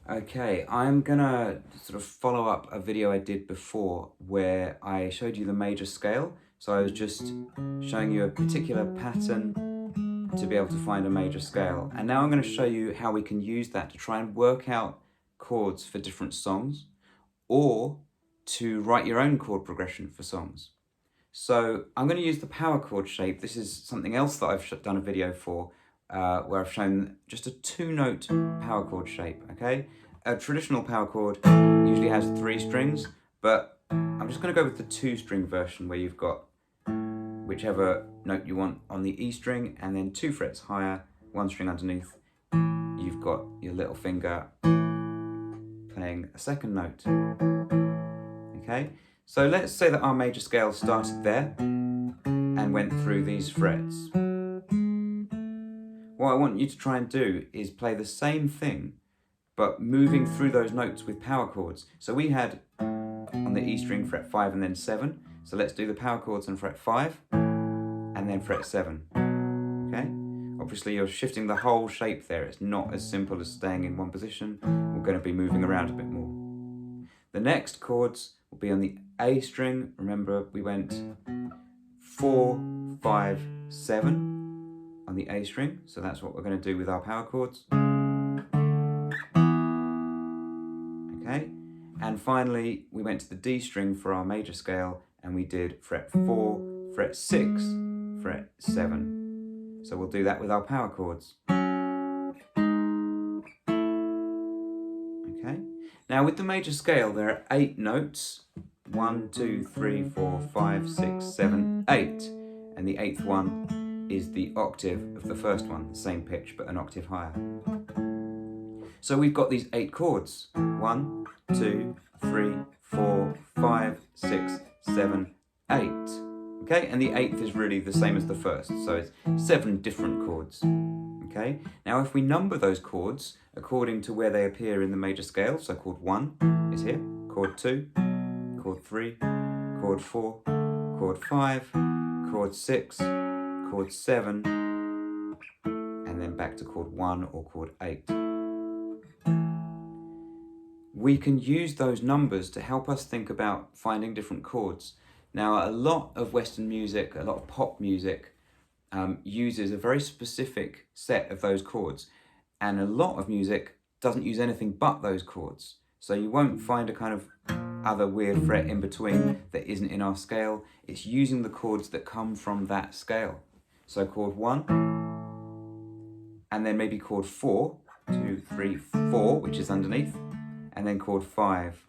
Okay, I'm gonna sort of follow up a video I did before where I showed you the major scale. So I was just showing you a particular pattern to be able to find a major scale. And now I'm going to show you how we can use that to try and work out chords for different songs, or to write your own chord progression for songs. So I'm going to use the power chord shape. This is something else that I've done a video for, where I've shown just a 2-note power chord shape, okay? A traditional power chord usually has 3 strings, but I'm just going to go with the 2-string version where you've got whichever note you want on the E string and then 2 frets higher, 1 string underneath. You've got your little finger playing a 2nd note, okay? So let's say that our major scale started there and went through these frets. What I want you to try and do is play the same thing, but moving through those notes with power chords. So we had on the E string fret 5 and then 7. So let's do the power chords on fret 5 and then fret 7, okay? Obviously you're shifting the whole shape there. It's not as simple as staying in one position. We're going to be moving around a bit more. The next chords will be on the A string. Remember, we went 4, 5, 7 on the A string. So that's what we're going to do with our power chords. Okay, and finally we went to the D string for our major scale and we did fret 4, fret 6, fret 7. So we'll do that with our power chords. Okay, now with the major scale there are 8 notes. 1, 2, 3, 4, 5, 6, 7, 8. And the 8th one is the octave of the first one, the same pitch but an octave higher. So we've got these 8 chords. 1, 2, 3, 4, 5, 6, 7, 8. Okay, and the 8th is really the same as the first, so it's 7 different chords. Okay, now if we number those chords according to where they appear in the major scale, so chord 1 is here, chord 2, chord 3, chord 4, chord 5, chord 6, chord 7, and then back to chord 1 or chord 8. We can use those numbers to help us think about finding different chords. Now, a lot of Western music, a lot of pop music, uses a very specific set of those chords, and a lot of music doesn't use anything but those chords. So you won't find a kind of other weird fret in between that isn't in our scale. It's using the chords that come from that scale. So chord 1, and then maybe chord 4, 2, 3, 4, which is underneath, and then chord 5.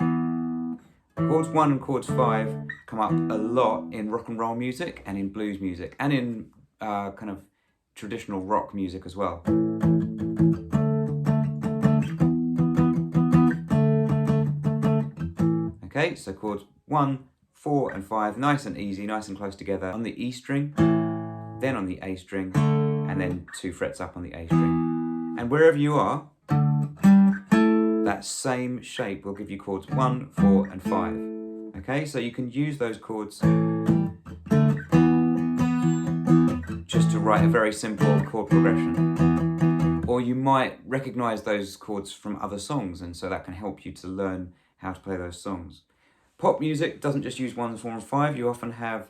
Chords 1 and chords 5 come up a lot in rock and roll music and in blues music and in kind of traditional rock music as well. Okay, so chords 1, 4 and 5, nice and easy, nice and close together on the E string, then on the A string, and then 2 frets up on the A string. And wherever you are, that same shape will give you chords 1, 4 and 5. Okay, so you can use those chords just to write a very simple chord progression. Or you might recognize those chords from other songs, and so that can help you to learn how to play those songs. Pop music doesn't just use 1, 4 and 5. You often have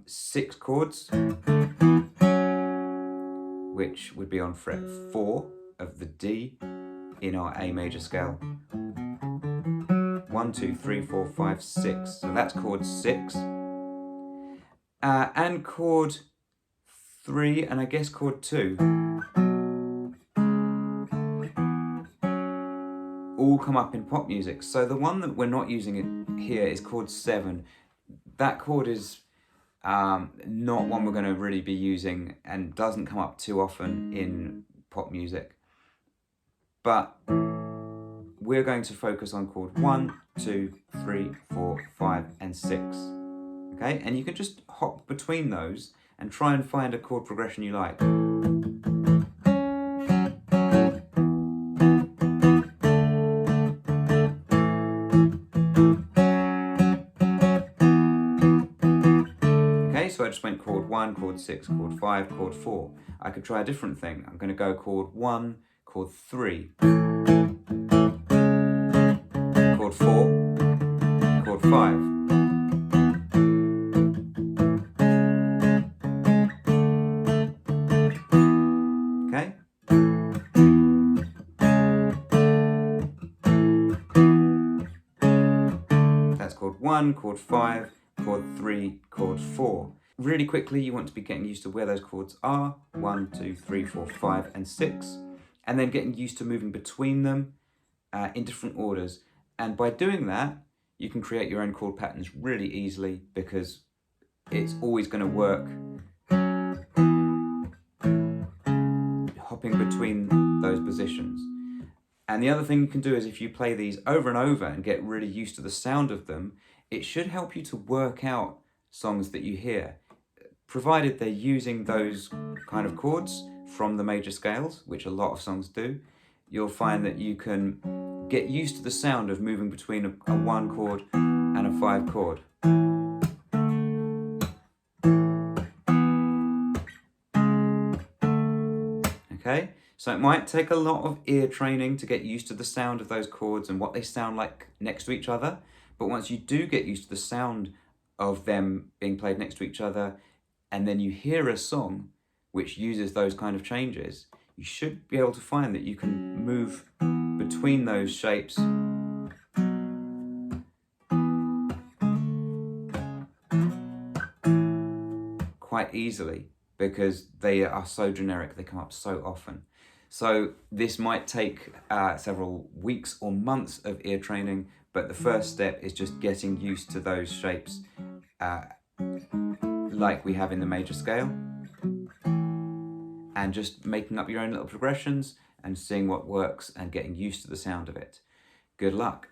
6 chords, which would be on fret 4 of the D in our A major scale. 1, 2, 3, 4, 5, 6. So that's chord 6. And chord 3, and I guess chord 2. All come up in pop music. So the one that we're not using here is chord 7. That chord is not one we're going to really be using and doesn't come up too often in pop music. But we're going to focus on chord 1, 2, 3, 4, 5 and 6. Okay, and you can just hop between those and try and find a chord progression you like. Okay, so I just went chord 1, chord 6, chord 5, chord 4. I could try a different thing. I'm going to go chord 1, chord 3. chord 4, chord 5. Okay? That's chord 1, chord 5, chord 3, chord 4. Really quickly, you want to be getting used to where those chords are, 1, 2, 3, 4, 5, and 6, and then getting used to moving between them in different orders. And by doing that, you can create your own chord patterns really easily because it's always going to work hopping between those positions. And the other thing you can do is if you play these over and over and get really used to the sound of them, it should help you to work out songs that you hear, provided they're using those kind of chords from the major scales, which a lot of songs do. You'll find that you can get used to the sound of moving between a 1 chord and a 5 chord. Okay, so it might take a lot of ear training to get used to the sound of those chords and what they sound like next to each other. But once you do get used to the sound of them being played next to each other, and then you hear a song which uses those kind of changes, you should be able to find that you can move between those shapes quite easily, because they are so generic, they come up so often. So this might take several weeks or months of ear training, but the first step is just getting used to those shapes like we have in the major scale, and just making up your own little progressions and seeing what works and getting used to the sound of it. Good luck.